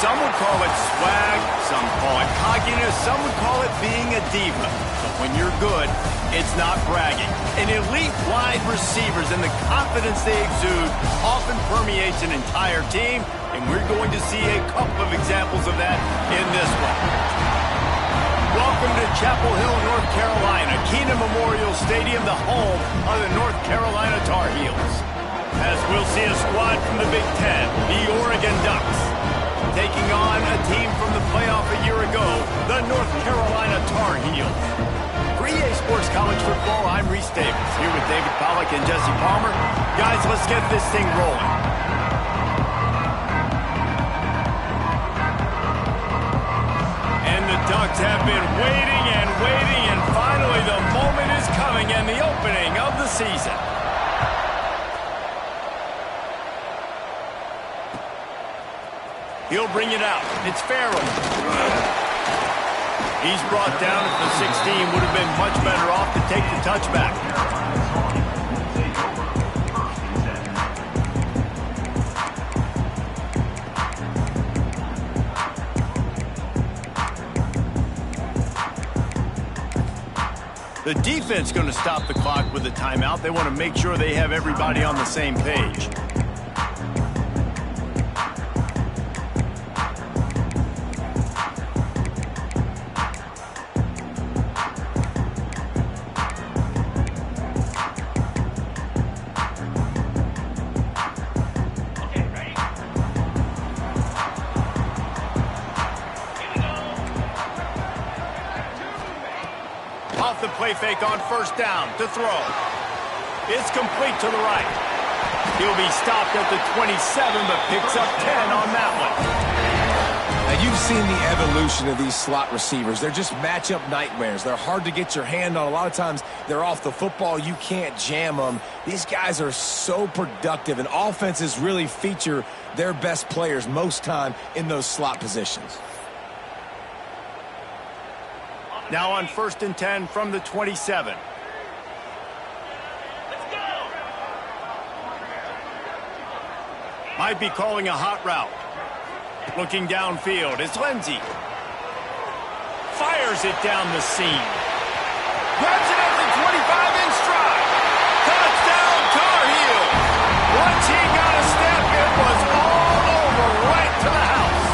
Some would call it swag, some call it cockiness, some would call it being a diva. But when you're good, it's not bragging. An elite wide receivers and the confidence they exude often permeates an entire team, and we're going to see of examples of that in this one. Welcome to Chapel Hill, North Carolina, Keenan Memorial Stadium, the home of the North Carolina Tar Heels. As we'll see a squad from the Big Ten, the Oregon Ducks, taking on a team from the playoff a year ago, the North Carolina Tar Heels. For EA Sports College Football, I'm Reese Davis, here with David Pollack and Jesse Palmer. Guys, let's get this thing rolling. And the Ducks have been waiting, and finally the moment is coming and the opening of the season. He'll bring it out. It's Farrell. He's brought down at the 16. Would have been much better off to take the touchback. The defense going to stop the clock with a timeout. They want to make sure they have everybody on the same page. Off the play fake on first down to throw. It's complete to the right. He'll be stopped at the 27, but picks up 10 on that one. Now, you've seen the evolution of these slot receivers. They're just matchup nightmares. They're hard to get your hand on. A lot of times, they're off the football. You can't jam them. These guys are so productive, and offenses really feature their best players most time in those slot positions. Now on 1st and 10 from the 27. Might be calling a hot route. Looking downfield, it's Lindsey. Fires it down the seam. Grabs it at the 25 in stride. Touchdown, Tar Heels. Once he got a step, it was all over, right to the house.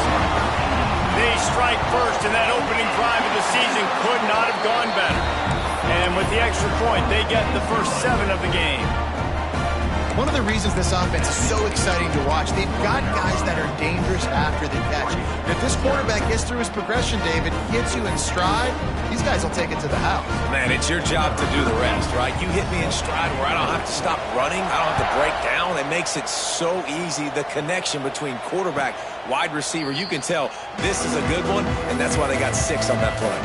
They strike first, and that opening drive of the season could not have gone better. And with the extra point, they get the first 7 of the game. One of the reasons this offense is so exciting to watch, they've got guys that are dangerous after the catch. And if this quarterback gets through his progression, David, hits you in stride, these guys will take it to the house. Man, it's your job to do the rest, right? You hit me in stride where I don't have to stop running. I don't have to break down. It makes it so easy, the connection between quarterback, wide receiver. You can tell this is a good one, and that's why they got 6 on that play.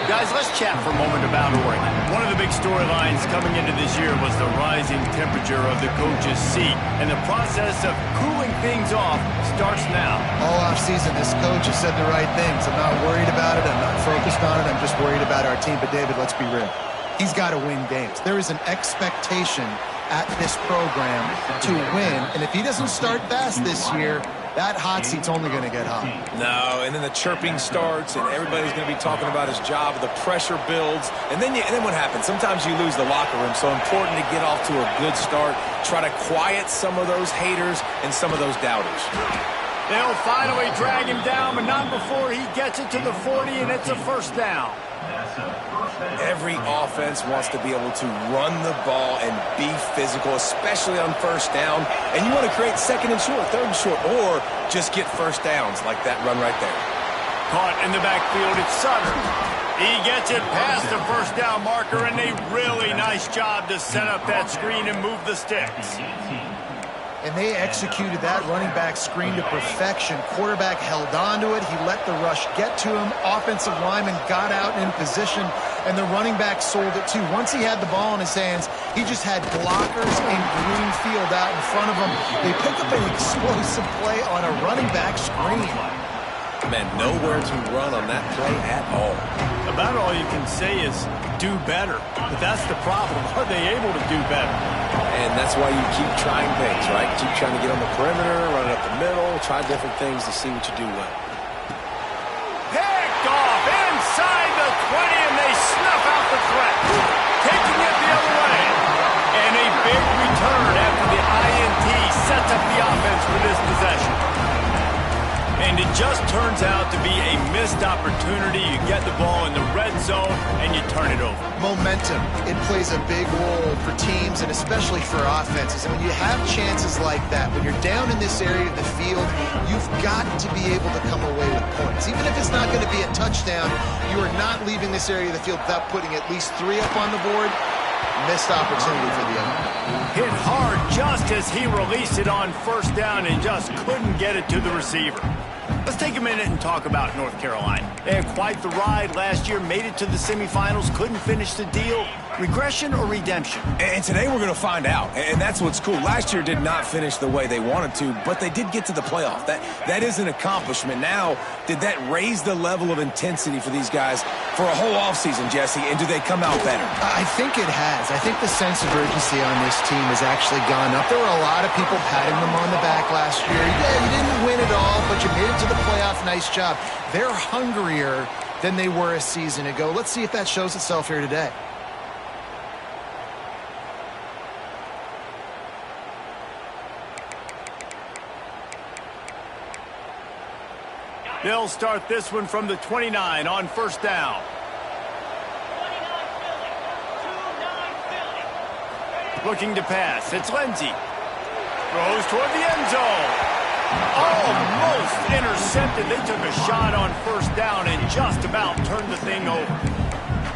Guys, let's chat for a moment about Oregon. One of the big storylines coming into this year was the rising temperature of the coach's seat, and the process of cooling things off starts now. All offseason, this coach has said the right things. I'm not worried about it. I'm not focused on it. I'm just worried about our team. But, David, let's be real. He's got to win games. There is an expectation at this program to win, and if he doesn't start fast this year, that hot seat's only going to get hot. No, and then the chirping starts, and everybody's going to be talking about his job. The pressure builds, and then what happens? Sometimes you lose the locker room, so important to get off to a good start. Try to quiet some of those haters and some of those doubters. They'll finally drag him down, but not before he gets it to the 40, and it's a first down. Every offense wants to be able to run the ball and be physical, especially on first down. And you want to create 2nd and short, 3rd and short, or just get first downs like that run right there. Caught in the backfield, it's Sutter. He gets it past the first down marker, and a really nice job to set up that screen and move the sticks. And they executed that running back screen to perfection. Quarterback held on to it. He let the rush get to him. Offensive lineman got out in position, and the running back sold it too. Once he had the ball in his hands, he just had blockers and green field out in front of him. They picked up an explosive play on a running back screen. Man, nowhere to run on that play at all. About all you can say is do better. But that's the problem. Are they able to do better? And that's why you keep trying things, right? Keep trying to get on the perimeter, run it up the middle, try different things to see what you do well. Picked off inside the 20, and they snuff out the threat. Taking it the other way. And a big return after the INT sets up the offense for this possession. And it just turns out to be a missed opportunity. You get the ball in the red zone, and you turn it over. Momentum, it plays a big role for teams and especially for offenses. And when you have chances like that, when you're down in this area of the field, you've got to be able to come away with points. Even if it's not going to be a touchdown, you are not leaving this area of the field without putting at least 3 up on the board. Missed opportunity for the other. Hit hard just as he released it on first down and just couldn't get it to the receiver. Let's take a minute and talk about North Carolina. They had quite the ride last year, made it to the semifinals, couldn't finish the deal. Regression or redemption? And today we're going to find out. And that's what's cool. Last year did not finish the way they wanted to, but they did get to the playoff. That is an accomplishment. Now, did that raise the level of intensity for these guys for a whole offseason, Jesse? And do they come out better? I think it has. I think the sense of urgency on this team has actually gone up. There were a lot of people patting them on the back last year. Yeah, you didn't win it all, but you made it to the playoff. Nice job. They're hungrier than they were a season ago. Let's see if that shows itself here today. They'll start this one from the 29 on first down. Looking to pass. It's Lindsey. Throws toward the end zone. Almost intercepted. They took a shot on first down and just about turned the thing over.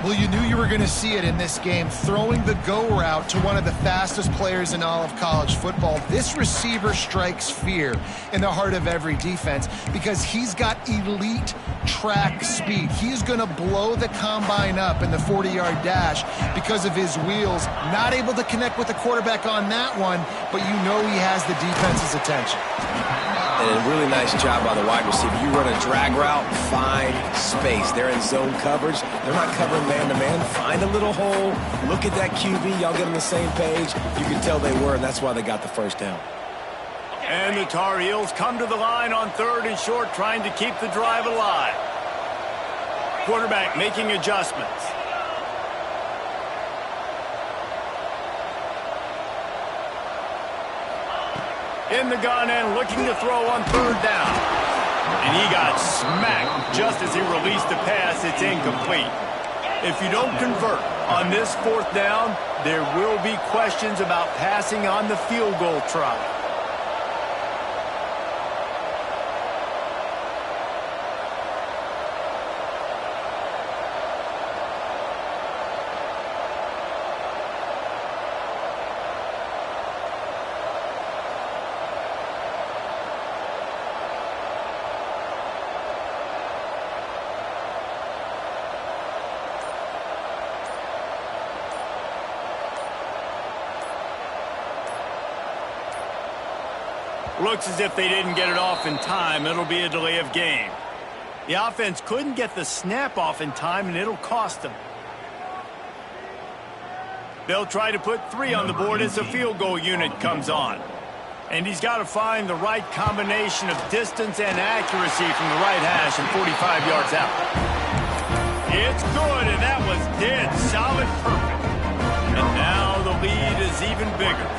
Well, you knew you were going to see it in this game, throwing the go route to one of the fastest players in all of college football. This receiver strikes fear in the heart of every defense because he's got elite track speed. He's going to blow the combine up in the 40-yard dash because of his wheels. Not able to connect with the quarterback on that one, but you know he has the defense's attention. And a really nice job by the wide receiver. You run a drag route, find space. They're in zone coverage. They're not covering man-to-man. Find a little hole. Look at that QB. Y'all get on the same page. You can tell they were, and that's why they got the first down. And the Tar Heels come to the line on 3rd and short, trying to keep the drive alive. Quarterback making adjustments. In the gun and looking to throw on 3rd down. And he got smacked just as he released the pass. It's incomplete. If you don't convert on this 4th down, there will be questions about passing on the field goal try. Looks as if they didn't get it off in time. It'll be a delay of game. The offense couldn't get the snap off in time, and it'll cost them. They'll try to put 3 on the board as the field goal unit comes on. And he's got to find the right combination of distance and accuracy from the right hash and 45 yards out. It's good, and that was dead solid perfect. And now the lead is even bigger.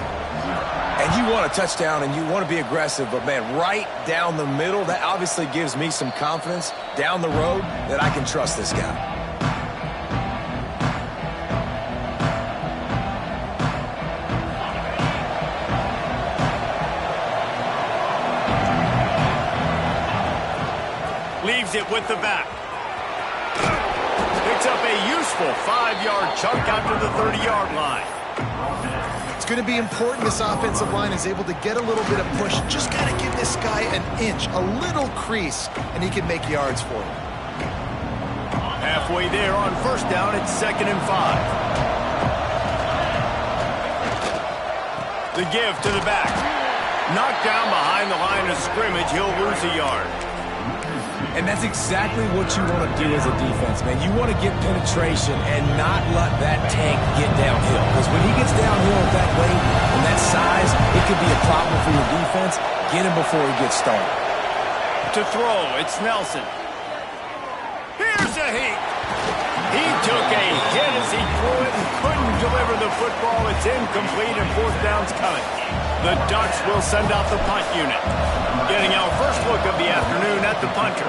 And you want a touchdown and you want to be aggressive, but, man, right down the middle, that obviously gives me some confidence down the road that I can trust this guy. Leaves it with the back. Picks up a useful 5-yard chunk out to the 30-yard line. It's going to be important this offensive line is able to get a little bit of push. Just got to give this guy an inch, a little crease, and he can make yards for you. Halfway there on first down, it's 2nd and 5. The give to the back. Knocked down behind the line of scrimmage. He'll lose a yard. And that's exactly what you want to do as a defense, man. You want to get penetration and not let that tank get downhill. Because when he gets downhill at that weight and that size, it could be a problem for your defense. Get him before he gets started. To throw, it's Nelson. Here's a heat. He took a hit as he threw it and couldn't deliver the football. It's incomplete and fourth down's coming. The Ducks will send out the punt unit. Getting our first look of the afternoon at the punter.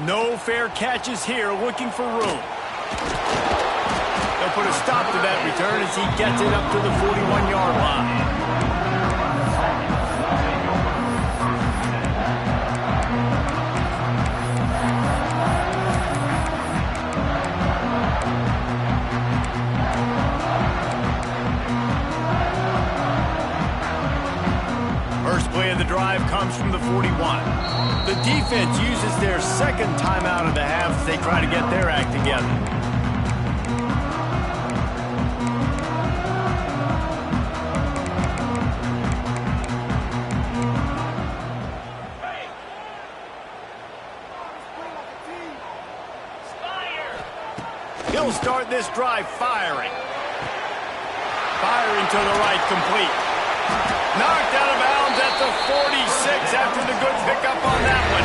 No fair catches here, looking for room. They'll put a stop to that return as he gets it up to the 41-yard line. First play of the drive comes from the 41. The defense uses their second timeout of the half as they try to get their act together. He'll start this drive firing. Firing to the right, complete. Knocked out of bounds at the 46 after the good pickup on that one.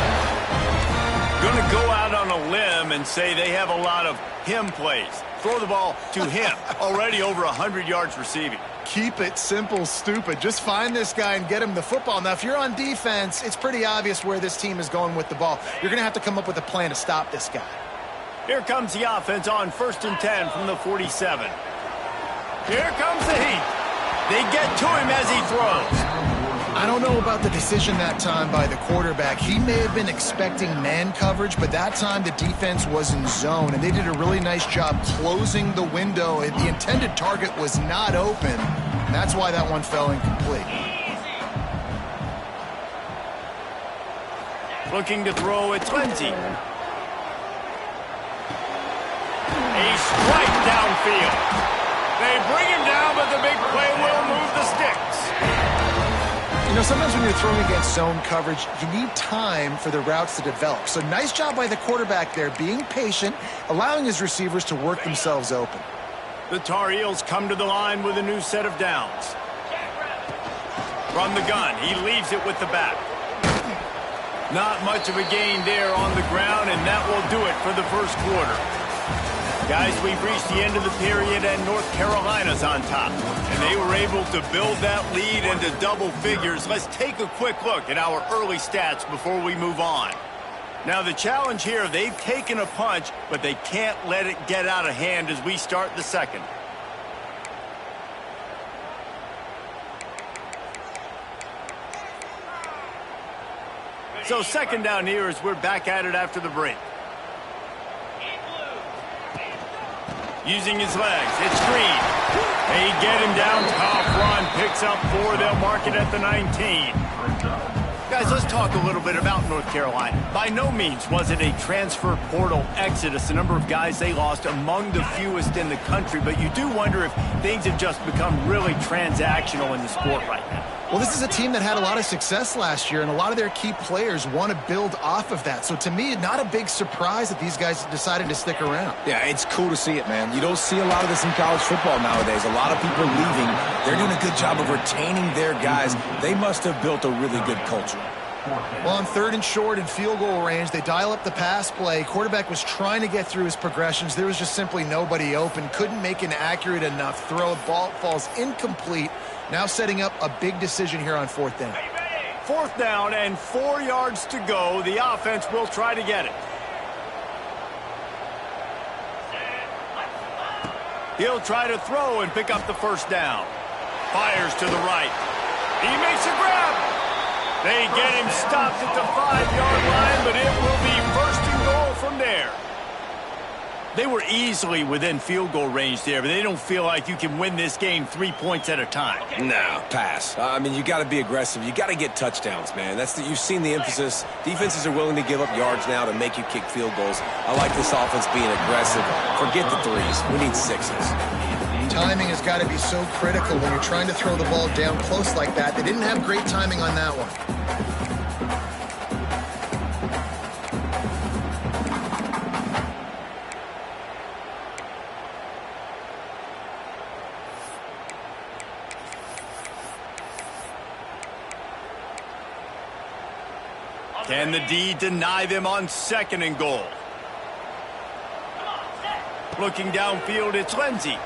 Going to go out on a limb and say they have a lot of him plays. Throw the ball to him. Already over 100 yards receiving. Keep it simple, stupid. Just find this guy and get him the football. Now, if you're on defense, it's pretty obvious where this team is going with the ball. You're going to have to come up with a plan to stop this guy. Here comes the offense on 1st and 10 from the 47. Here comes the heat. They get to him as he throws. I don't know about the decision that time by the quarterback. He may have been expecting man coverage, but that time the defense was in zone, and they did a really nice job closing the window. The intended target was not open, and that's why that one fell incomplete. Looking to throw, it's Lindsey. A strike downfield. They bring him down, but the big play will move the sticks. You know, sometimes when you're throwing against zone coverage, you need time for the routes to develop. So nice job by the quarterback there, being patient, allowing his receivers to work themselves open. The Tar Heels come to the line with a new set of downs. From the gun, he leaves it with the back. Not much of a gain there on the ground, and that will do it for the first quarter. Guys, we've reached the end of the period, and North Carolina's on top. And they were able to build that lead into double figures. Let's take a quick look at our early stats before we move on. Now, the challenge here, they've taken a punch, but they can't let it get out of hand as we start the second. So second down here as we're back at it after the break. Using his legs, it's Green. They get him down, top run, picks up 4. They'll mark it at the 19. Guys, let's talk a little bit about North Carolina. By no means was it a transfer portal exodus. The number of guys they lost among the fewest in the country, but you do wonder if things have just become really transactional in the sport right now. Well, this is a team that had a lot of success last year, and a lot of their key players want to build off of that. So to me, not a big surprise that these guys decided to stick around. Yeah, it's cool to see it, man. You don't see a lot of this in college football nowadays. A lot of people are leaving. They're doing a good job of retaining their guys. They must have built a really good culture. Well, on 3rd and short and field goal range, they dial up the pass play. Quarterback was trying to get through his progressions. There was just simply nobody open. Couldn't make an accurate enough throw. Ball falls incomplete. Now setting up a big decision here on 4th down. 4th down and 4 yards to go. The offense will try to get it. He'll try to throw and pick up the first down. Fires to the right. He makes a grab. They get him stopped at the 5-yard line, but it will be 1st and goal from there. They were easily within field goal range there, but they don't feel like you can win this game 3 points at a time. No, pass. I mean, you got to be aggressive. You got to get touchdowns, man. You've seen the emphasis. Defenses are willing to give up yards now to make you kick field goals. I like this offense being aggressive. Forget the 3s. We need 6s. Timing has got to be so critical when you're trying to throw the ball down close like that. They didn't have great timing on that one. Can the D deny them on 2nd and goal? Looking downfield, it's Lindsey.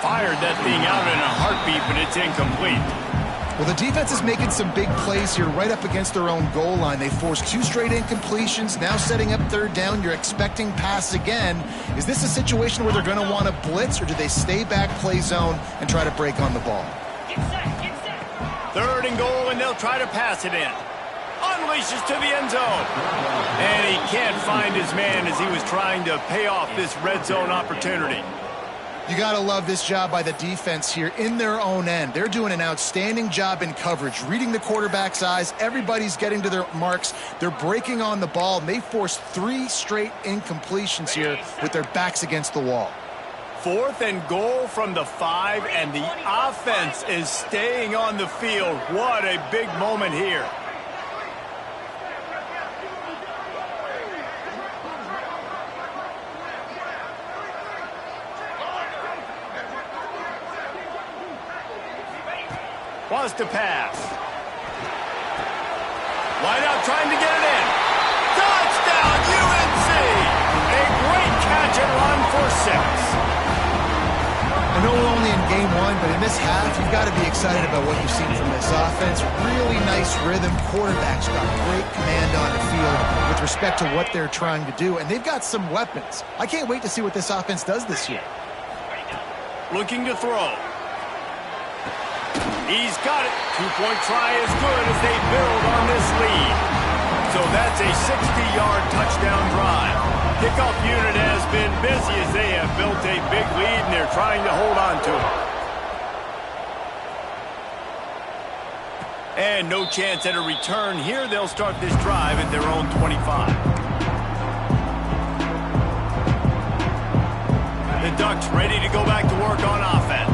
Fired that thing out in a heartbeat, but it's incomplete. Well, the defense is making some big plays here right up against their own goal line. They forced 2 straight incompletions, now setting up 3rd down. You're expecting pass again. Is this a situation where they're going to want to blitz, or do they stay back, play zone, and try to break on the ball? 3rd and goal, and they'll try to pass it in. Unleashes to the end zone. And he can't find his man as he was trying to pay off this red zone opportunity. You got to love this job by the defense here in their own end. They're doing an outstanding job in coverage, reading the quarterback's eyes. Everybody's getting to their marks. They're breaking on the ball, and they forced 3 straight incompletions here with their backs against the wall. 4th and goal from the 5, and the offense is staying on the field. What a big moment here. Wants to pass. Wide out trying to get it in. Touchdown, UNC! A great catch and run for 6. I know we're only in game 1, but in this half, you've got to be excited about what you've seen from this offense. Really nice rhythm. Quarterback's got great command on the field with respect to what they're trying to do, and they've got some weapons. I can't wait to see what this offense does this year. Looking to throw. He's got it. 2-point try is good as they build on this lead. So that's a 60-yard touchdown drive. Kickoff unit has been busy as they have built a big lead, and they're trying to hold on to it. And no chance at a return here. They'll start this drive at their own 25. The Ducks ready to go back to work on offense.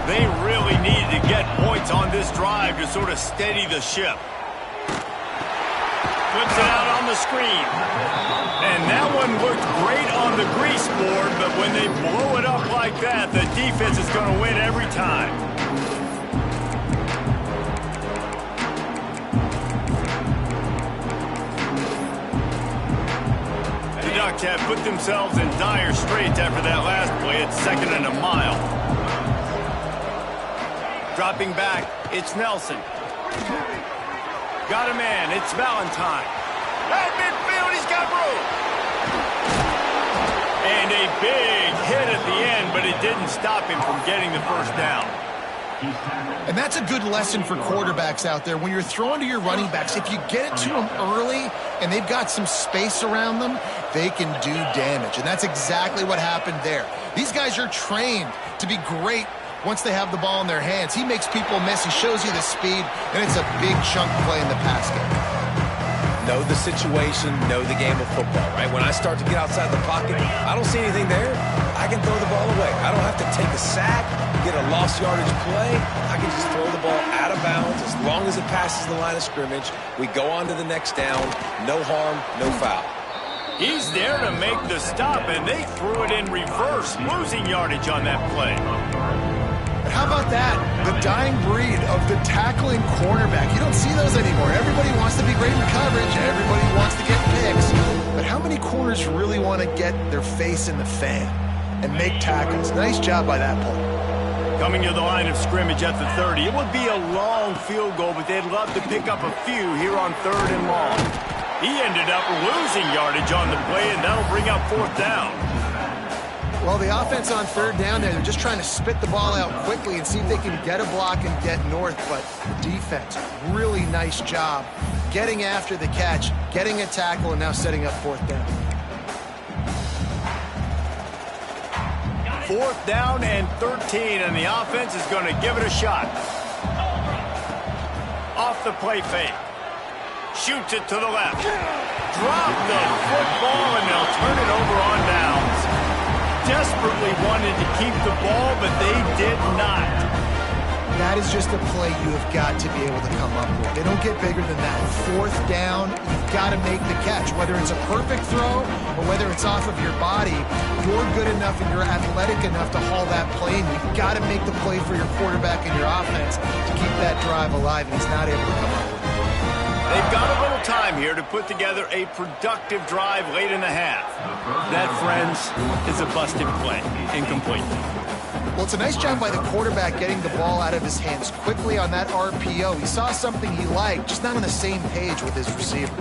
They really needed to get points on this drive to sort of steady the ship. Puts it out on the screen. And that one looked great on the grease board, but when they blow it up like that, the defense is going to win every time. The Ducks have put themselves in dire straits after that last play. It's 2nd and a mile. Dropping back, it's Nelson. Got a man, it's Valentine. At midfield, he's got room. And a big hit at the end, but it didn't stop him from getting the 1st down. And that's a good lesson for quarterbacks out there. When you're throwing to your running backs, if you get it to them early and they've got some space around them, they can do damage. And that's exactly what happened there. These guys are trained to be great once they have the ball in their hands. He makes people miss. He shows you the speed, and it's a big chunk play in the pass game. Know the situation, know the game of football, right? When I start to get outside the pocket, I don't see anything there. I can throw the ball away. I don't have to take a sack, get a lost yardage play. I can just throw the ball out of bounds as long as it passes the line of scrimmage. We go on to the next down. No harm, no foul. He's there to make the stop, and they threw it in reverse, losing yardage on that play. How about that? The dying breed of the tackling cornerback. You don't see those anymore. Everybody wants to be great in coverage. Everybody wants to get picks. But how many corners really want to get their face in the fan and make tackles? Nice job by that play. Coming to the line of scrimmage at the 30. It would be a long field goal, but they'd love to pick up a few here on 3rd and long. He ended up losing yardage on the play, and that'll bring up 4th down. Well, the offense on 3rd down there, they're just trying to spit the ball out quickly and see if they can get a block and get north. But the defense, really nice job getting after the catch, getting a tackle, and now setting up 4th down. 4th down and 13, and the offense is going to give it a shot. Off the play fake. Shoots it to the left. Drop the football, and they'll turn it over on downs. Desperately wanted to keep the ball, but they did not. That is just a play you have got to be able to come up with. They don't get bigger than that. 4th down, you've got to make the catch. Whether it's a perfect throw or whether it's off of your body, you're good enough and you're athletic enough to haul that play, and you've got to make the play for your quarterback and your offense to keep that drive alive, and he's not able to come up with it. They've got a little time here to put together a productive drive late in the half. That, friends, is a busted play. Incomplete. Well, it's a nice job by the quarterback getting the ball out of his hands quickly on that RPO. He saw something he liked, just not on the same page with his receiver.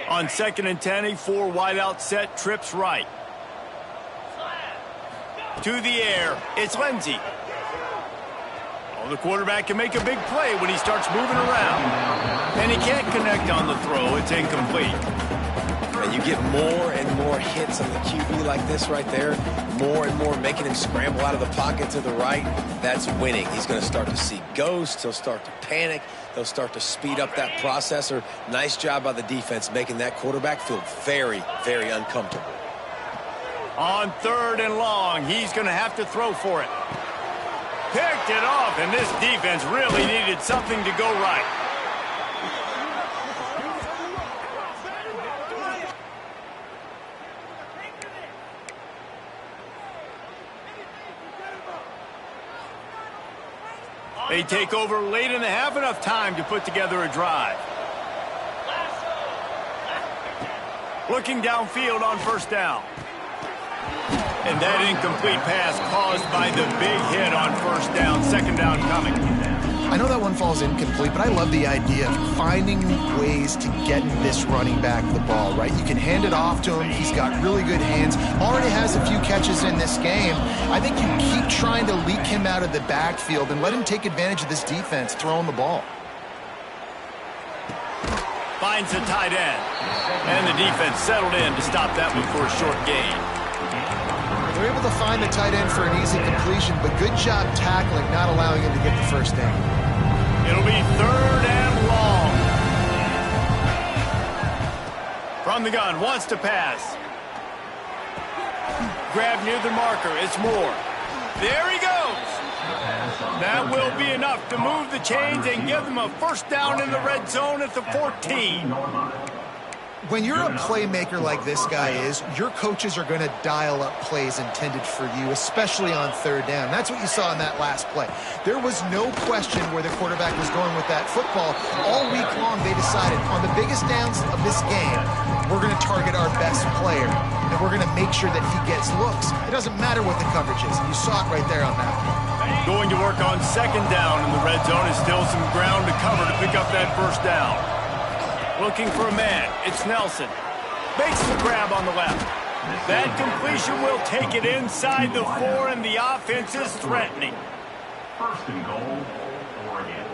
On 2nd and 10, a 4 wideout set, trips right. To the air, it's Lindsey. Oh, the quarterback can make a big play when he starts moving around. And he can't connect on the throw. It's incomplete. And you get more and more hits on the QB like this right there. More and more making him scramble out of the pocket to the right. That's winning. He's going to start to see ghosts. He'll start to panic. He'll start to speed up that processor. Nice job by the defense making that quarterback feel very, very uncomfortable. On 3rd and long, he's going to have to throw for it. Picked it off, and this defense really needed something to go right. They take over late in the half, enough time to put together a drive. Looking downfield on 1st down. And that incomplete pass caused by the big hit on 1st down, 2nd down coming. I know that one falls incomplete, but I love the idea of finding ways to get this running back the ball, right? You can hand it off to him. He's got really good hands. Already has a few catches in this game. I think you keep trying to leak him out of the backfield and let him take advantage of this defense throwing the ball. Finds the tight end. And the defense settled in to stop that one for a short gain. They're able to find the tight end for an easy completion, but good job tackling, not allowing him to get the 1st down. It'll be 3rd and long. From the gun, wants to pass. Grab near the marker, it's Moore. There he goes. That will be enough to move the chains and give them a 1st down in the red zone at the 14. When you're a playmaker like this guy is, your coaches are going to dial up plays intended for you, especially on 3rd down. That's what you saw in that last play. There was no question where the quarterback was going with that football. All week long, they decided on the biggest downs of this game, we're going to target our best player, and we're going to make sure that he gets looks. It doesn't matter what the coverage is. You saw it right there on that one. Going to work on 2nd down in the red zone is still some ground to cover to pick up that 1st down. Looking for a man. It's Nelson. Makes the grab on the left. That completion will take it inside the 4, and the offense is threatening. 1st and goal, Oregon.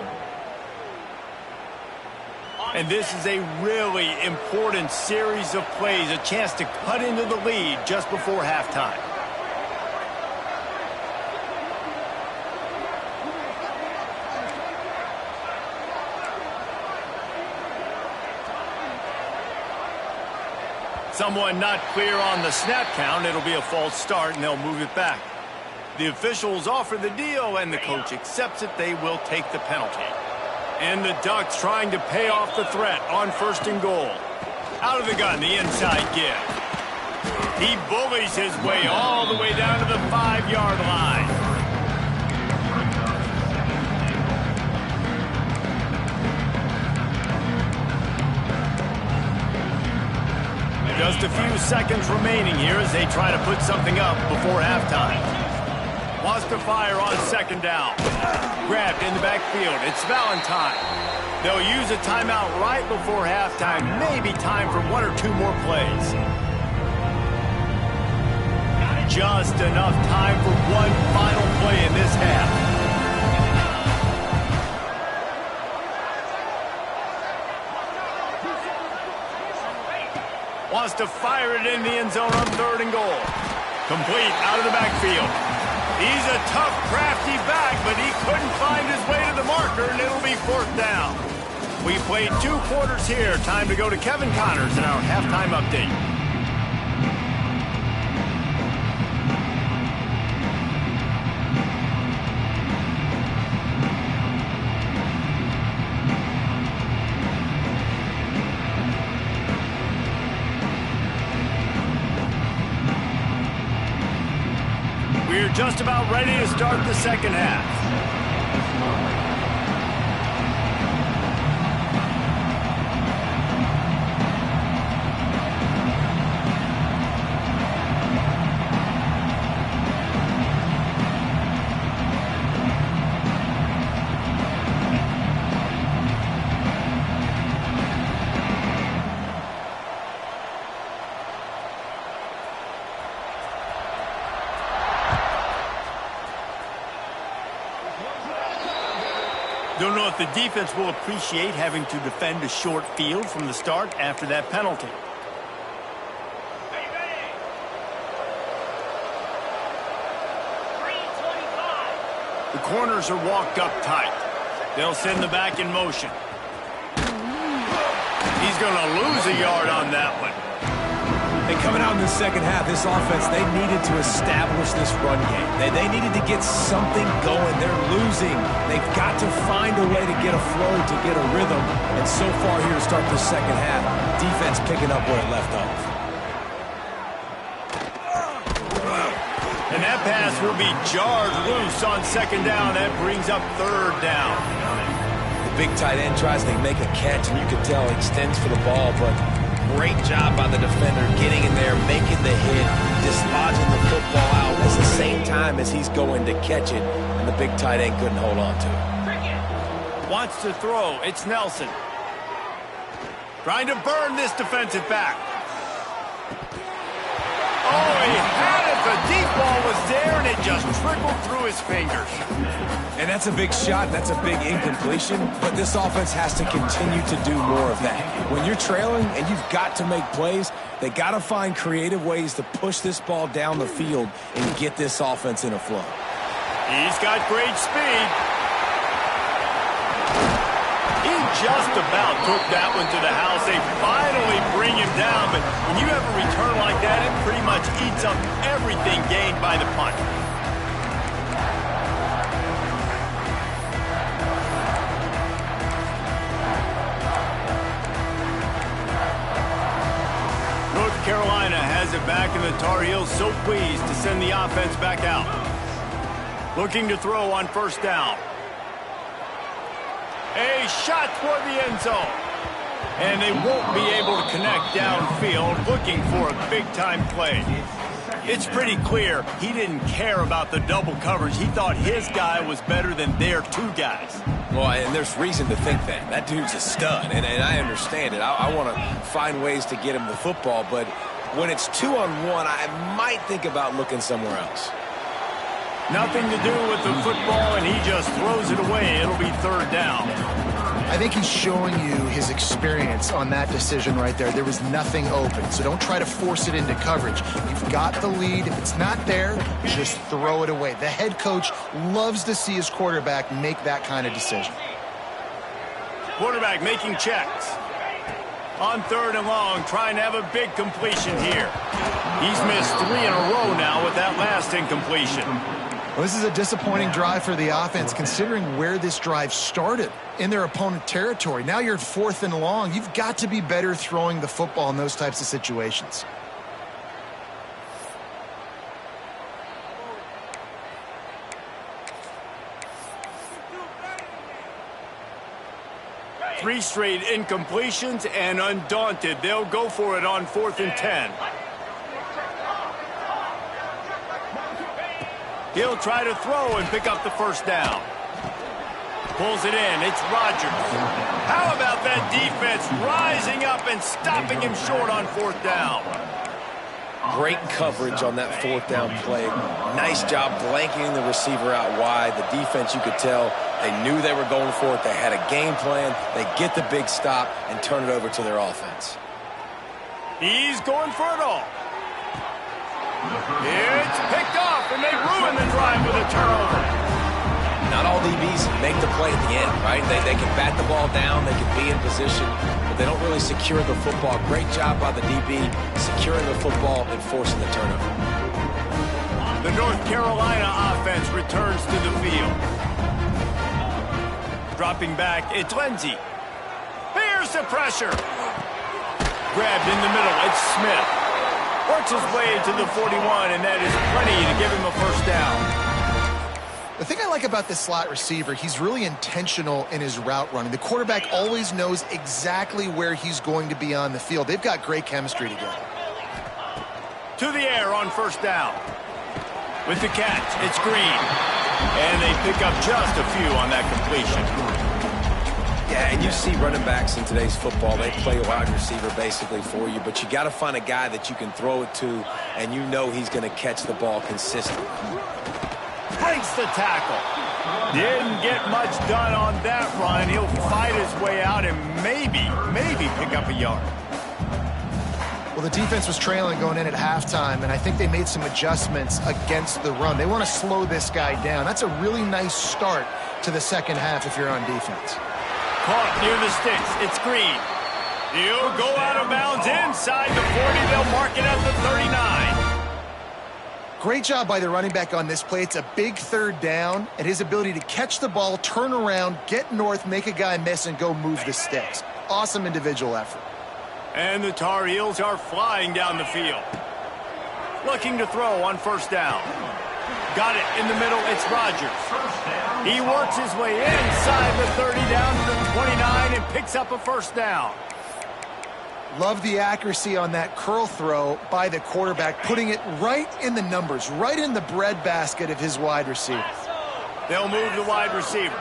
And this is a really important series of plays, a chance to cut into the lead just before halftime. Someone not clear on the snap count. It'll be a false start, and they'll move it back. The officials offer the deal, and the coach accepts it. They will take the penalty. And the Ducks trying to pay off the threat on 1st and goal. Out of the gun, the inside give. He bullies his way all the way down to the 5-yard line. Just a few seconds remaining here as they try to put something up before halftime. Wants to fire on 2nd down. Grabbed in the backfield. It's Valentine. They'll use a timeout right before halftime. Maybe time for 1 or 2 more plays. Just enough time for one final play in this half. Wants to fire it in the end zone on 3rd and goal. Complete out of the backfield. He's a tough, crafty back, but he couldn't find his way to the marker, and it'll be 4th down. We played 2 quarters here. Time to go to Kevin Connors in our halftime update. We're just about ready to start the second half. Don't know if the defense will appreciate having to defend a short field from the start after that penalty. The corners are walked up tight. They'll send the back in motion. He's going to lose a yard on that one. And coming out in the second half, this offense, they needed to establish this run game. They needed to get something going. They're losing. They've got to find a way to get a flow, to get a rhythm. And so far here to start the second half, defense picking up where it left off. And that pass will be jarred loose on second down. That brings up third down. The big tight end tries to make a catch, and you can tell he extends for the ball, but great job by the defender getting in there, making the hit, dislodging the football out at the same time as he's going to catch it, and the big tight end couldn't hold on to it. Wants to throw. It's Nelson. Trying to burn this defensive back. Oh, he had it. The deep ball was there, and it just trickled through his fingers. And that's a big shot. That's a big incompletion. But this offense has to continue to do more of that. When you're trailing and you've got to make plays, they got to find creative ways to push this ball down the field and get this offense in a flow. He's got great speed. He just about took that one to the house. They finally bring him down, but when you have a return like that, it pretty much eats up everything gained by the punt. North Carolina has it back, and the Tar Heels so pleased to send the offense back out. Looking to throw on first down. A shot toward the end zone. And they won't be able to connect downfield, looking for a big-time play. It's pretty clear he didn't care about the double coverage. He thought his guy was better than their two guys. Well, and there's reason to think that. That dude's a stud, and I understand it. I want to find ways to get him the football, but when it's 2-on-1, I might think about looking somewhere else. Nothing to do with the football, and he just throws it away. It'll be third down. I think he's showing you his experience on that decision right there. There was nothing open, so don't try to force it into coverage. You've got the lead. If it's not there, just throw it away. The head coach loves to see his quarterback make that kind of decision. Quarterback making checks. On third and long, trying to have a big completion here. He's missed 3 in a row now with that last incompletion. Well, this is a disappointing drive for the offense, considering where this drive started, in their opponent territory. Now you're at 4th and long. You've got to be better throwing the football in those types of situations. Three straight incompletions, and undaunted, they'll go for it on 4th and 10. He'll try to throw and pick up the first down. Pulls it in. It's Rodgers. How about that defense rising up and stopping him short on 4th down? Great coverage on that 4th down play. Nice job blanketing the receiver out wide. The defense, you could tell, they knew they were going for it. They had a game plan. They get the big stop and turn it over to their offense. He's going for it all. It's picked off, and they ruin the drive with a turnover. Not all DBs make the play at the end, right? They can bat the ball down, they can be in position, but they don't really secure the football. Great job by the DB securing the football and forcing the turnover. The North Carolina offense returns to the field. Dropping back, it's Lindsey. Here's the pressure. Grabbed in the middle, it's Smith. Works his way to the 41, and that is plenty to give him a first down. The thing I like about this slot receiver, he's really intentional in his route running. The quarterback always knows exactly where he's going to be on the field. They've got great chemistry together. To the air on first down. With the catch, it's Green. And they pick up just a few on that completion. Yeah, and you see running backs in today's football, they play a wide receiver basically for you, but you got to find a guy that you can throw it to, and you know he's going to catch the ball consistently. Breaks the tackle. Didn't get much done on that run. He'll fight his way out and maybe pick up a yard. Well, the defense was trailing going in at halftime, and I think they made some adjustments against the run. They want to slow this guy down. That's a really nice start to the second half if you're on defense. Caught near the sticks. It's Green. He'll go out of bounds inside the 40. They'll mark it at the 39. Great job by the running back on this play. It's a big third down, and his ability to catch the ball, turn around, get north, make a guy miss, and go move the sticks. Awesome individual effort. And the Tar Heels are flying down the field. Looking to throw on first down. Got it in the middle. It's Rodgers. He works his way inside the 30 down to the 29 and picks up a first down. Love the accuracy on that curl throw by the quarterback, putting it right in the numbers, right in the breadbasket of his wide receiver. They'll move the wide receiver.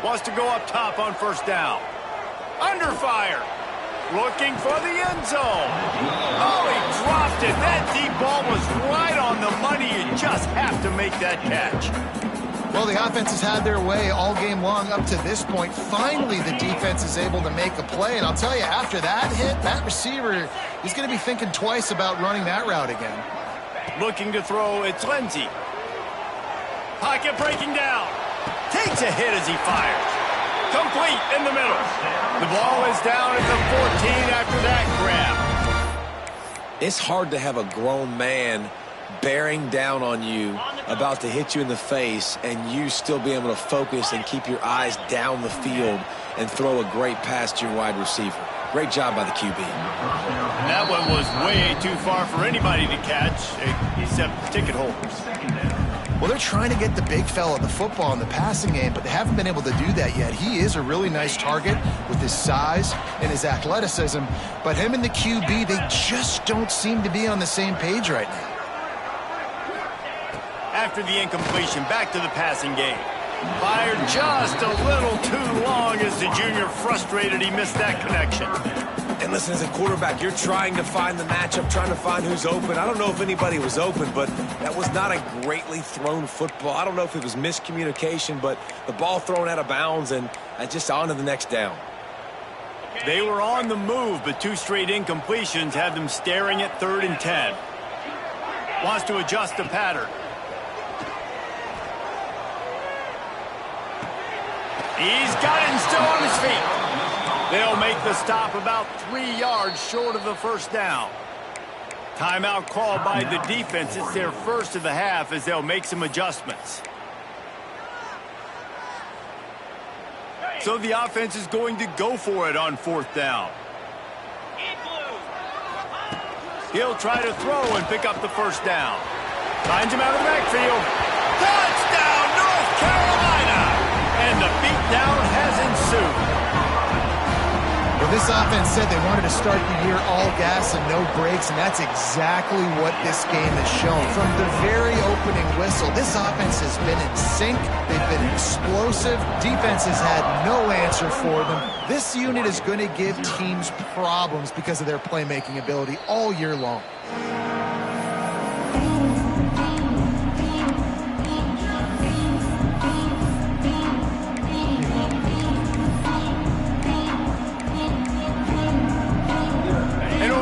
Wants to go up top on first down. Under fire. Looking for the end zone. Oh, he dropped it. That deep ball was right on the money. You just have to make that catch. Well, the offense has had their way all game long up to this point. Finally, the defense is able to make a play. And I'll tell you, after that hit, that receiver, he's going to be thinking twice about running that route again. Looking to throw, it's Lindsey. Pocket breaking down. Takes a hit as he fires. Complete in the middle. The ball is down at the 14 after that grab. It's hard to have a grown man bearing down on you, about to hit you in the face, and you still be able to focus and keep your eyes down the field and throw a great pass to your wide receiver. Great job by the QB. That one was way too far for anybody to catch, except ticket holders. Well, they're trying to get the big fella the football in the passing game, but they haven't been able to do that yet. He is a really nice target with his size and his athleticism, but him and the QB, they just don't seem to be on the same page right now. After the incompletion, back to the passing game. Fired just a little too long as the junior frustrated he missed that connection. And listen, as a quarterback, you're trying to find the matchup, trying to find who's open. I don't know if anybody was open, but that was not a greatly thrown football. I don't know if it was miscommunication, but the ball thrown out of bounds and just on to the next down. They were on the move, but two straight incompletions had them staring at 3rd and 10. Wants to adjust the pattern. He's got it and still on his feet. They'll make the stop about 3 yards short of the first down. Timeout called by the defense. It's their first of the half as they'll make some adjustments. So the offense is going to go for it on 4th down. He'll try to throw and pick up the first down. Finds him out of the backfield. Touchdown, North Carolina! And the beatdown has ensued. Well, this offense said they wanted to start the year all gas and no brakes, and that's exactly what this game has shown. From the very opening whistle, this offense has been in sync. They've been explosive. Defense has had no answer for them. This unit is going to give teams problems because of their playmaking ability all year long.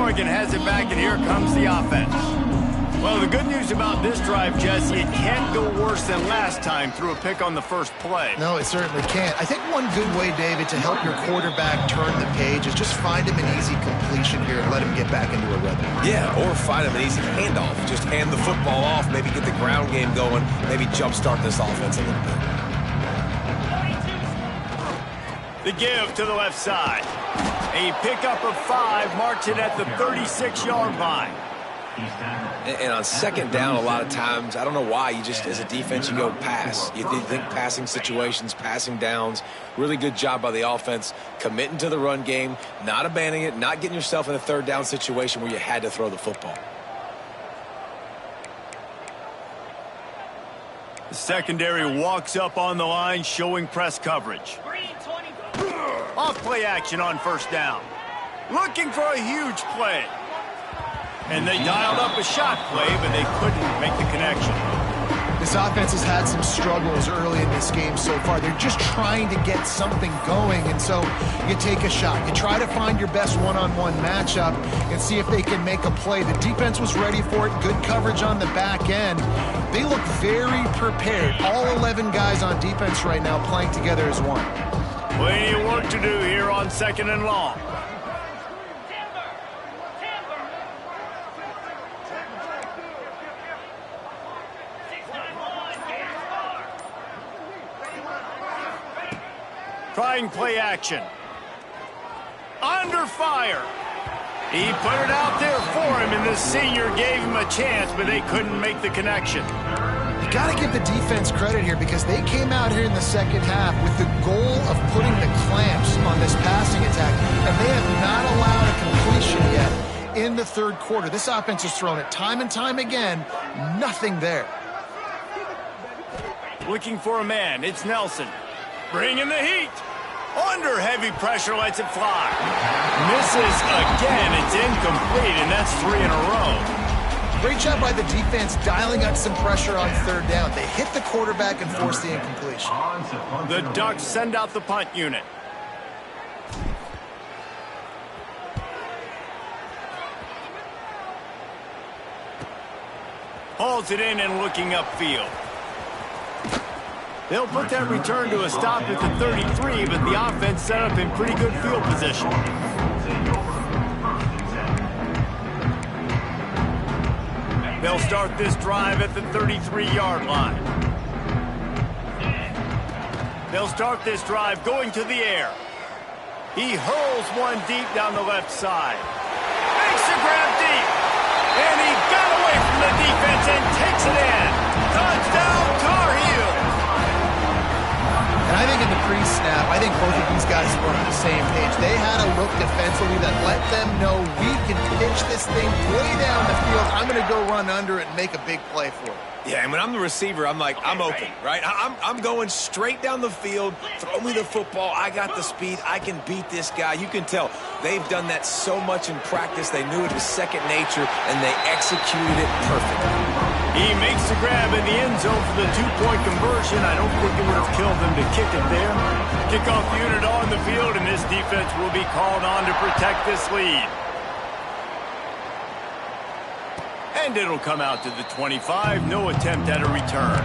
Oregon has it back, and here comes the offense. Well, the good news about this drive, Jesse, it can't go worse than last time through a pick on the first play. No, it certainly can't. I think one good way, David, to help your quarterback turn the page is just find him an easy completion here and let him get back into a rhythm. Yeah, or find him an easy handoff. Just hand the football off, maybe get the ground game going, maybe jumpstart this offense a little bit. The give to the left side. A pickup of 5 marks it at the 36-yard line. And on second down, a lot of times, I don't know why, you just, as a defense, you go pass. You think passing situations, passing downs. Really good job by the offense, committing to the run game, not abandoning it, not getting yourself in a third down situation where you had to throw the football. The secondary walks up on the line, showing press coverage. Off play action on first down. Looking for a huge play. And they dialed up a shot play, but they couldn't make the connection. This offense has had some struggles early in this game so far. They're just trying to get something going, and so you take a shot. You try to find your best one-on-one matchup and see if they can make a play. The defense was ready for it. Good coverage on the back end. They look very prepared. All 11 guys on defense right now playing together as one. Plenty of work to do here on second and long. Trying play action. Under fire. He put it out there for him, and the senior gave him a chance, but they couldn't make the connection. You got to give the defense credit here because they came out here in the second half with the goal of putting the clamps on this passing attack, and they have not allowed a completion yet in the third quarter. This offense has thrown it time and time again. Nothing there. Looking for a man. It's Nelson. Bringing the heat. Under heavy pressure, lets it fly. Misses again. It's incomplete, and that's 3 in a row. Great job by the defense dialing up some pressure on third down. They hit the quarterback and forced the incompletion. The Ducks send out the punt unit. Hauls it in and looking upfield. They'll put that return to a stop at the 33, but the offense set up in pretty good field position. They'll start this drive at the 33-yard line. They'll start this drive going to the air. He hurls one deep down the left side. Makes the grab deep. And he got away from the defense and takes it in. Touchdown, Tar Heels. And I think in the pre-snap, I think both of these guys were on the same page. They had a look defensively that let them know we can pitch this thing way down the field. I'm going to go run under it and make a big play for it. Yeah, and when I'm the receiver, I'm like, I'm open, right? I'm going straight down the field. Throw me the football. I got the speed. I can beat this guy. You can tell they've done that so much in practice. They knew it was second nature, and they executed it perfectly. He makes the grab in the end zone for the two-point conversion. I don't think it would have killed them to kick it there. Kickoff unit on the field, and this defense will be called on to protect this lead. And it'll come out to the 25. No attempt at a return.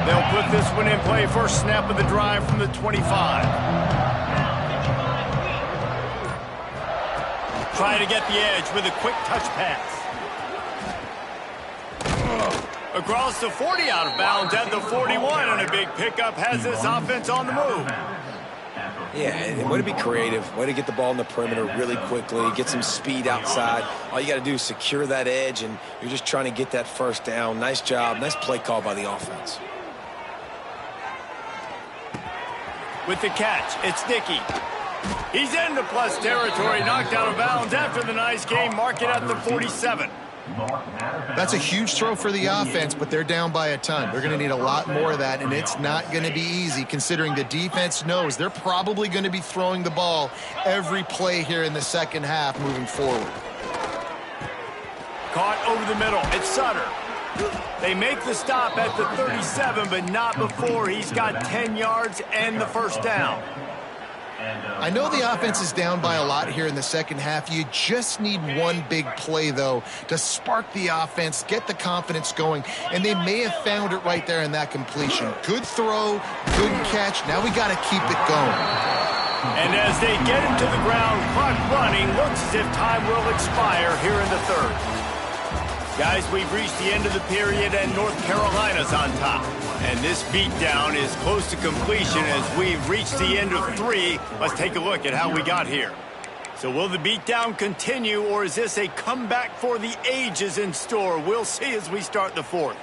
They'll put this one in play. First snap of the drive from the 25. Trying to get the edge with a quick touch pass. Across the 40, out of bounds at the 41, and a big pickup has this offense on the move. Yeah, and way to be creative, way to get the ball in the perimeter really quickly, get some speed outside. All you got to do is secure that edge, and you're just trying to get that first down. Nice job, nice play call by the offense. With the catch, it's Dickey. He's into plus territory, knocked out of bounds after the nice game. Mark it at the 47. That's a huge throw for the offense, but they're down by a ton. They're going to need a lot more of that, and it's not going to be easy considering the defense knows they're probably going to be throwing the ball every play here in the second half moving forward. Caught over the middle. It's Sutter. They make the stop at the 37, but not before he's got 10 yards and the first down. I know the offense is down by a lot here in the second half. You just need one big play, though, to spark the offense, get the confidence going, and they may have found it right there in that completion. Good throw, good catch. Now we got to keep it going. And as they get him to the ground, clock running, looks as if time will expire here in the third. Guys, we've reached the end of the period, and North Carolina's on top. And this beatdown is close to completion as we've reached the end of 3. Let's take a look at how we got here. So will the beatdown continue, or is this a comeback for the ages in store? We'll see as we start the 4th.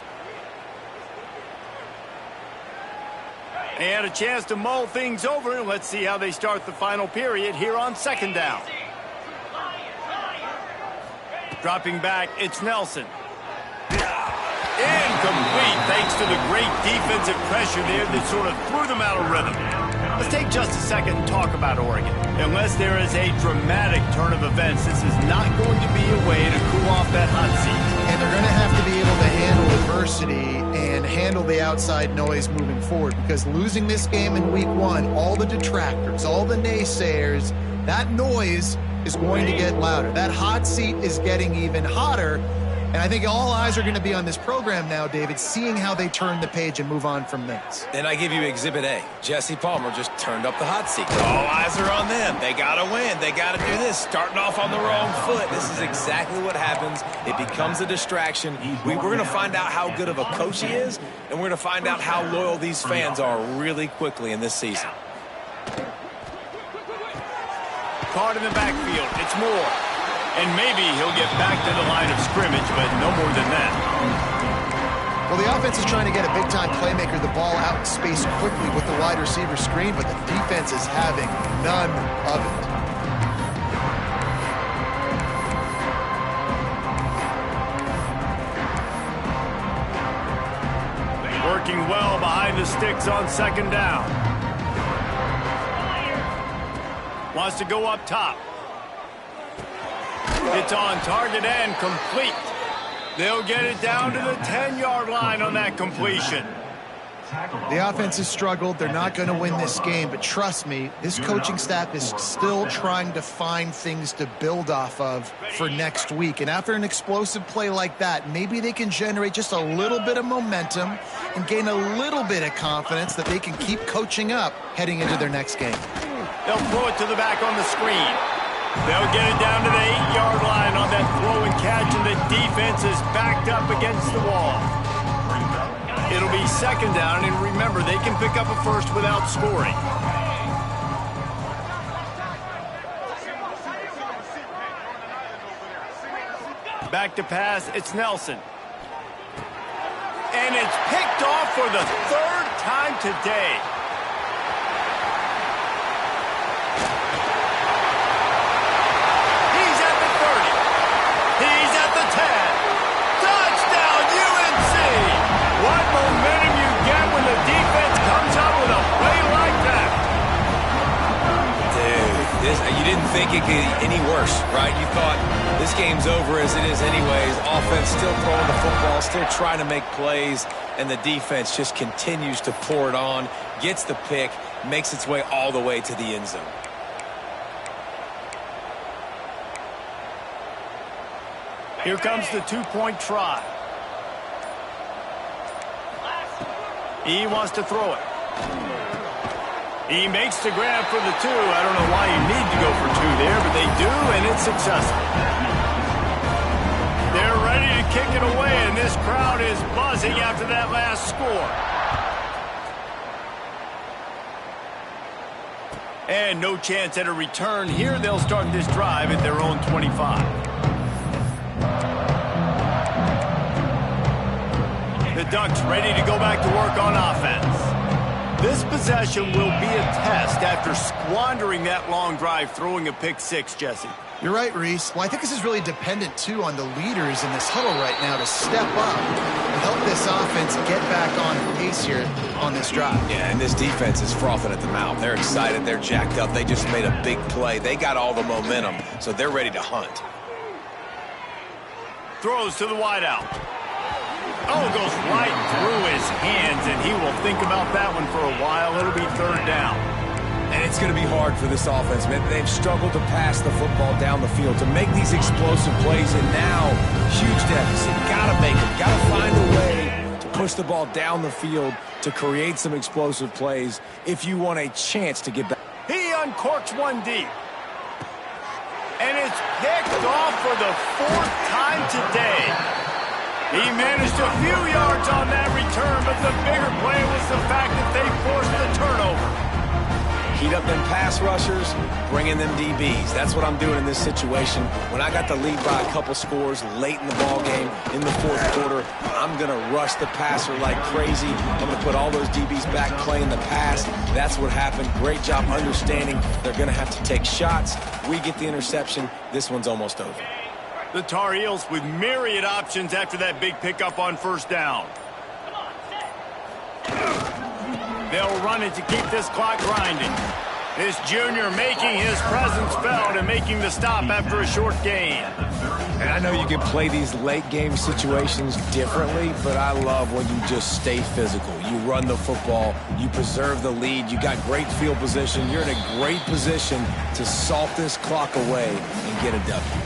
They had a chance to mull things over. Let's see how they start the final period here on 2nd down. Dropping back, it's Nelson. Incomplete, thanks to the great defensive pressure there that sort of threw them out of rhythm. Let's take just a second and talk about Oregon. Unless there is a dramatic turn of events, this is not going to be a way to cool off that hot seat. And they're going to have to be able to handle adversity and handle the outside noise moving forward, because losing this game in week 1, all the detractors, all the naysayers, that noise is going to get louder. That hot seat is getting even hotter. And I think all eyes are going to be on this program now, David, seeing how they turn the page and move on from this. And I give you Exhibit A. Jesse Palmer just turned up the hot seat. All eyes are on them. They got to win. They got to do this. Starting off on the wrong foot. This is exactly what happens. It becomes a distraction. We're going to find out how good of a coach he is, and we're going to find out how loyal these fans are really quickly in this season. Caught in the backfield. It's Moore. And maybe he'll get back to the line of scrimmage, but no more than that. Well, the offense is trying to get a big-time playmaker the ball out in space quickly with the wide receiver screen, but the defense is having none of it. Working well behind the sticks on 2nd down. Wants to go up top. It's on target and complete. They'll get it down to the 10-yard line on that completion. The offense has struggled. They're not going to win this game, but trust me, this coaching staff is still trying to find things to build off of for next week. And after an explosive play like that, maybe they can generate just a little bit of momentum and gain a little bit of confidence that they can keep coaching up heading into their next game. They'll throw it to the back on the screen. They'll get it down to the 8-yard line on that throw and catch, and the defense is backed up against the wall. It'll be 2nd down, and remember, they can pick up a first without scoring. Back to pass, it's Nelson. And it's picked off for the 3rd time today. You didn't think it could get any worse, right? You thought this game's over as it is anyways. Offense still throwing the football, still trying to make plays, and the defense just continues to pour it on, gets the pick, makes its way all the way to the end zone. Here comes the 2-point try. He wants to throw it. He makes the grab for the 2. I don't know why you need to go for 2 there, but they do, and it's successful. They're ready to kick it away, and this crowd is buzzing after that last score. And no chance at a return here. They'll start this drive at their own 25. The Ducks ready to go back to work on offense. This possession will be a test after squandering that long drive, throwing a pick 6, Jesse. You're right, Reese. Well, I think this is really dependent, too, on the leaders in this huddle right now to step up and help this offense get back on pace here on this drive. Yeah, and this defense is frothing at the mouth. They're excited. They're jacked up. They just made a big play. They got all the momentum, so they're ready to hunt. Throws to the wideout. Oh, goes right through his hands, and he will think about that one for a while. It'll be 3rd down. And it's going to be hard for this offense, man. They've struggled to pass the football down the field, to make these explosive plays, and now, huge deficit. Got to make them. Got to find a way to push the ball down the field to create some explosive plays if you want a chance to get back. He uncorks one deep. And it's picked off for the 4th time today. He managed a few yards on that return, but the bigger play was the fact that they forced the turnover. Heat up them pass rushers, bring in them DBs. That's what I'm doing in this situation. When I got the lead by a couple scores late in the ball game, in the fourth quarter, I'm going to rush the passer like crazy. I'm going to put all those DBs back playing the pass. That's what happened. Great job understanding they're going to have to take shots. We get the interception. This one's almost over. The Tar Heels with myriad options after that big pickup on first down. They'll run it to keep this clock grinding. This junior making his presence felt and making the stop after a short gain. And I know you can play these late game situations differently, but I love when you just stay physical. You run the football, you preserve the lead, you got great field position. You're in a great position to salt this clock away and get a W.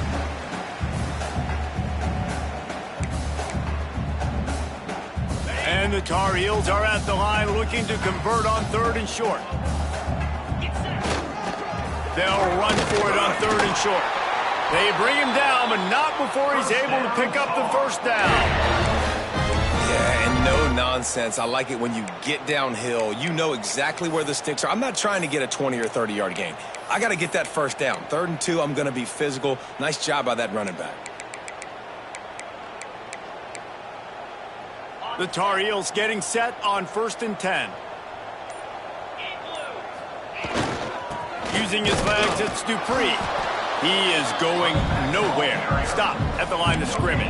And the Tar Heels are at the line looking to convert on 3rd and short. They'll run for it on 3rd and short. They bring him down, but not before he's able to pick up the first down. Yeah, and no nonsense. I like it when you get downhill. You know exactly where the sticks are. I'm not trying to get a 20 or 30-yard gain. I got to get that first down. 3rd and 2, I'm going to be physical. Nice job by that running back. The Tar Heels getting set on 1st and 10. Using his legs, it's Dupree. He is going nowhere. Stop at the line of scrimmage.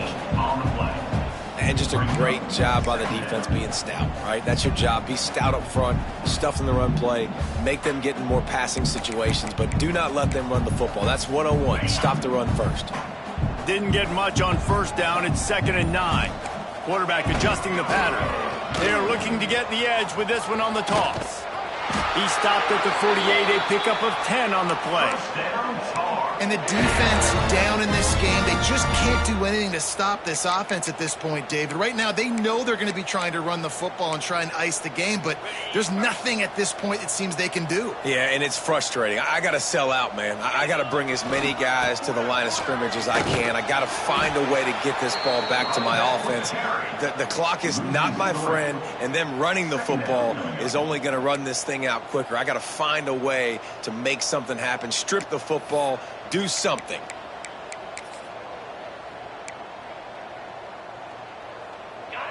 And just a great job by the defense being stout, right? That's your job. Be stout up front, stuff in the run play, make them get in more passing situations, but do not let them run the football. That's 101. Stop the run first. Didn't get much on first down. It's 2nd and 9. Quarterback adjusting the pattern. They're looking to get the edge with this one on the toss. He stopped at the 48, a pickup of 10 on the play. And the defense down in this game, they just can't do anything to stop this offense at this point, David. Right now, they know they're going to be trying to run the football and try and ice the game, but there's nothing at this point it seems they can do. Yeah, and it's frustrating. I got to sell out, man. I got to bring as many guys to the line of scrimmage as I can. I got to find a way to get this ball back to my offense. The clock is not my friend, and them running the football is only going to run this thing out quicker. I got to find a way to make something happen, strip the football, do something.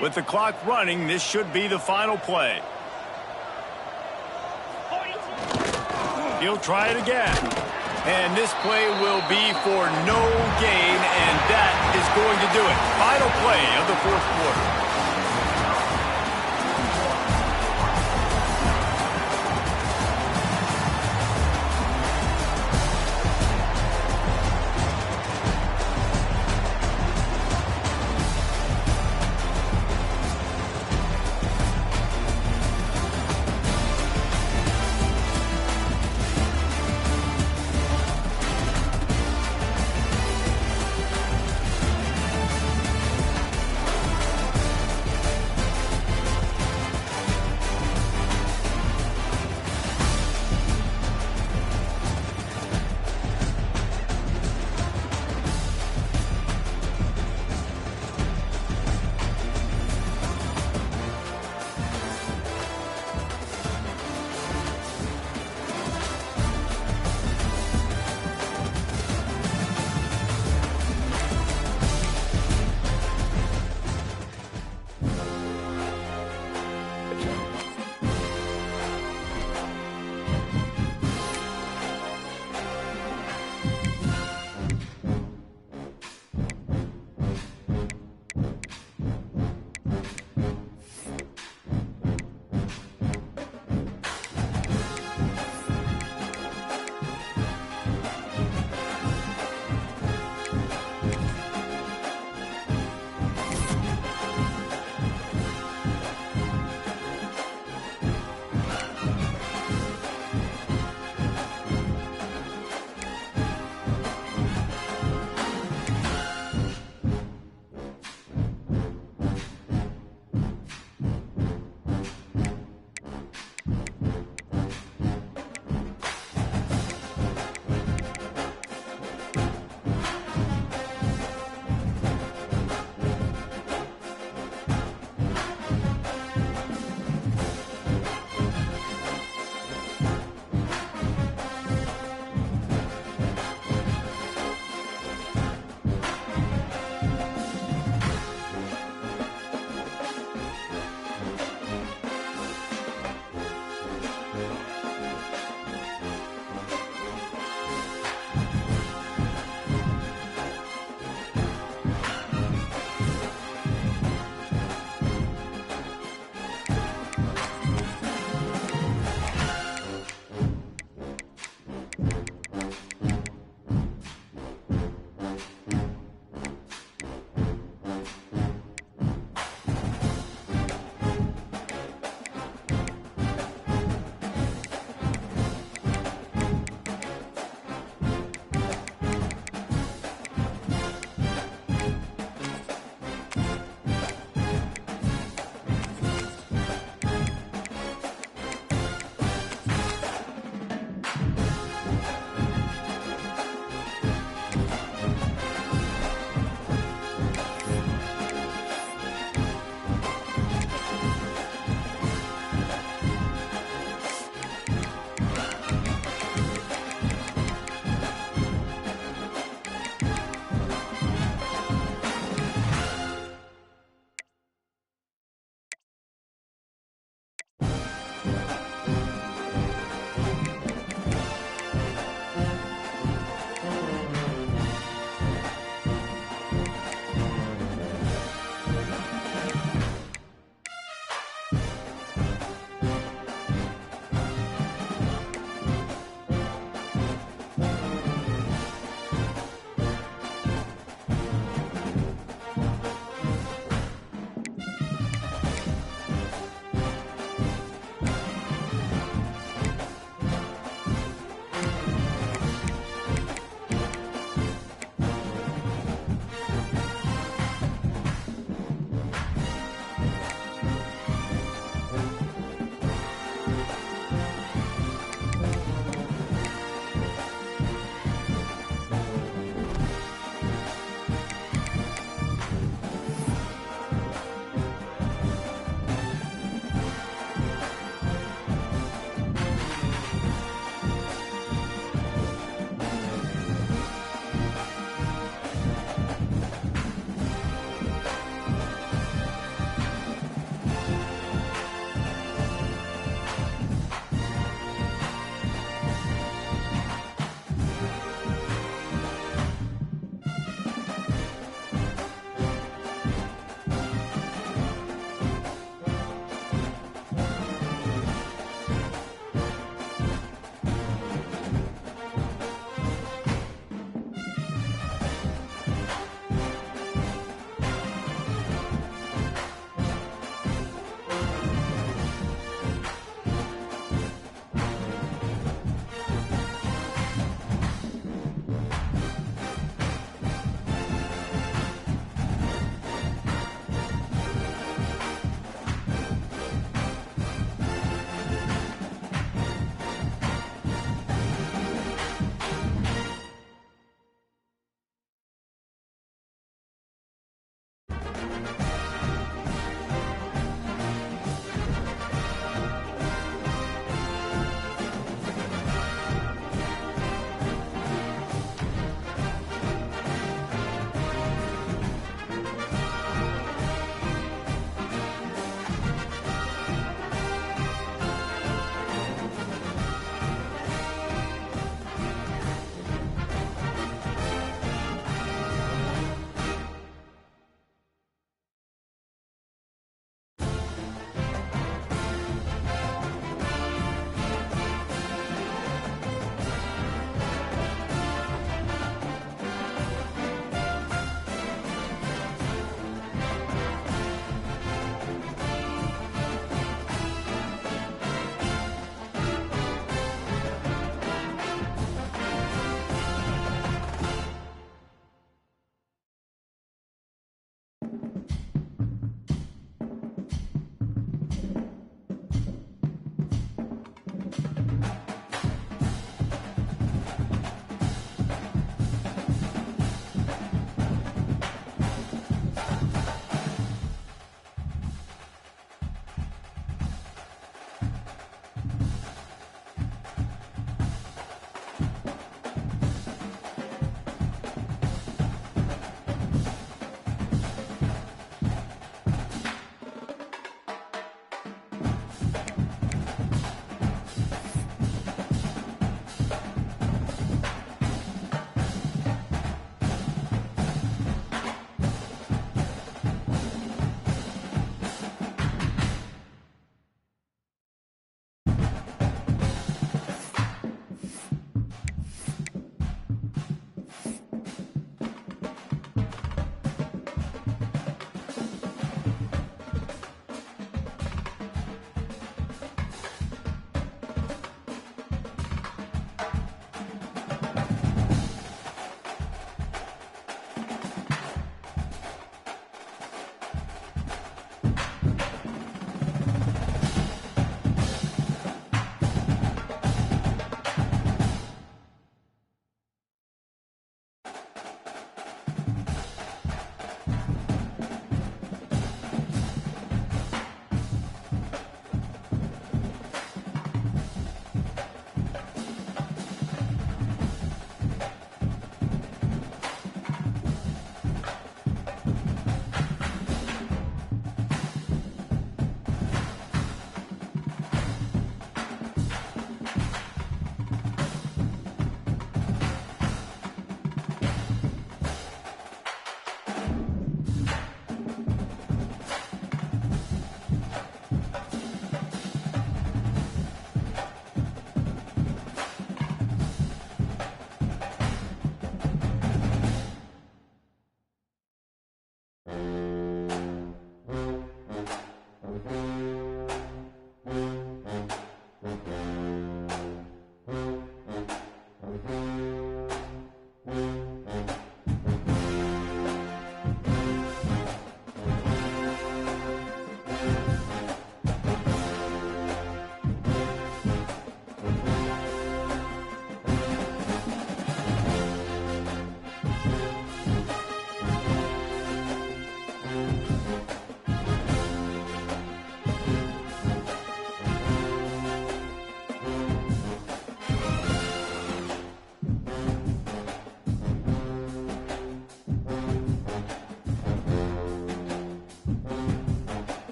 With the clock running, this should be the final play. He'll try it again. And this play will be for no gain, and that is going to do it. Final play of the 4th quarter.